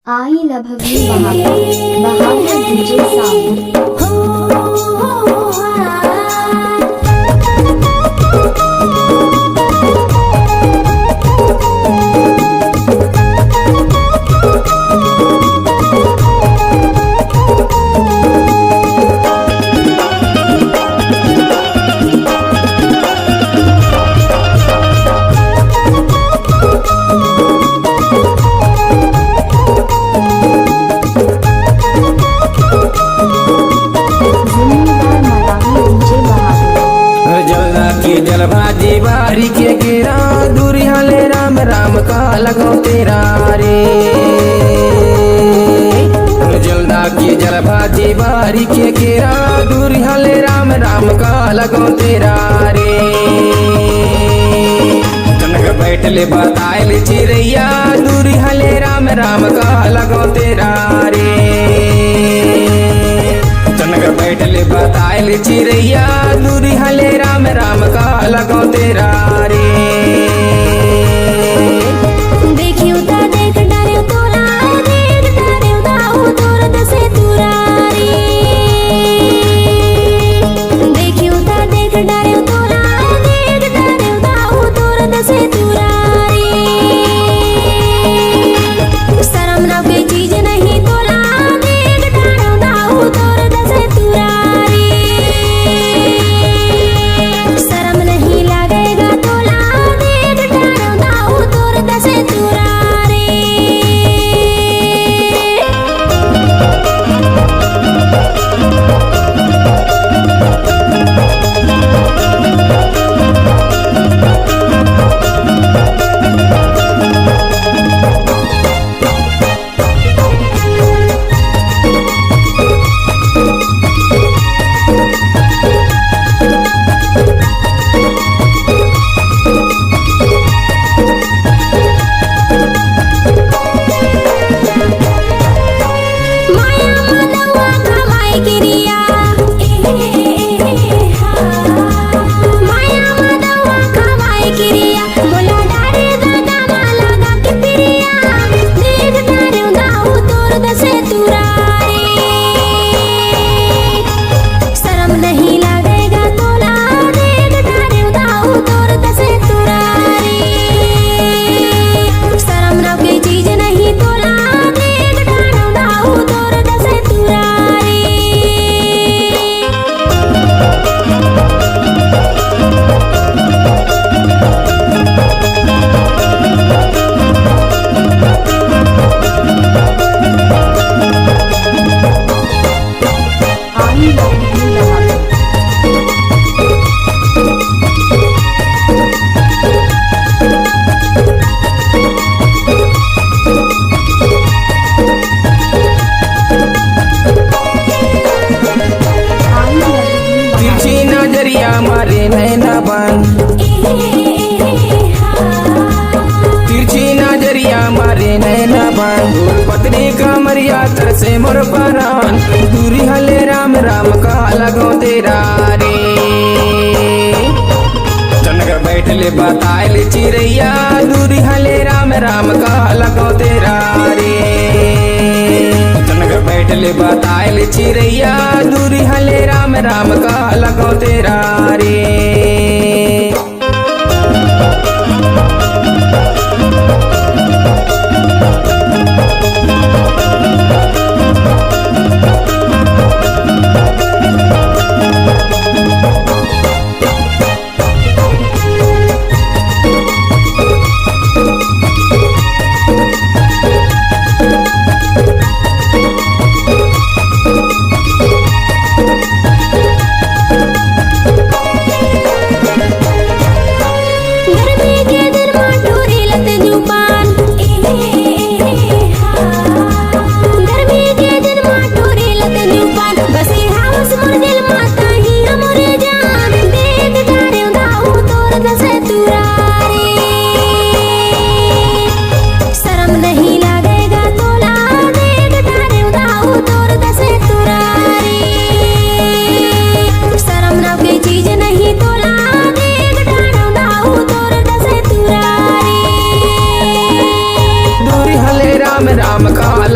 आई लभवी बहादुर DJ sound. जलभाजी बारी के गिरा दूरी हले राम राम का लगो तेरा रे। जलदा की जलभाजी बारी के गिरा दूरी हले राम राम का लगो तेरा रे। कनक बैठले बताइल चिड़ैया दूरी हले राम राम का लगो तेरा रे। कनक बैठले बताइल चिड़ैया दूरी हले राम राम का लगो तेरा रे। मारे नैना बन तिरछी नजरिया मारे नैना बन पत्नी का मरिया तर से मोर परान दूरी हले राम राम का लगो तेरा रे। चनक बैठले बताइल चिड़ैया दूरी हले राम राम का लगो तेरा रे। चनक बैठले बताइल चिड़ैया दूरी हले राम राम का लगो तेरा रे।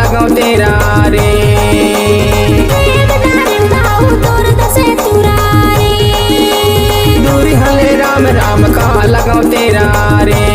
लगाओ तेरा रे। दूरी हले राम राम कहा लगाओ तेरा रे।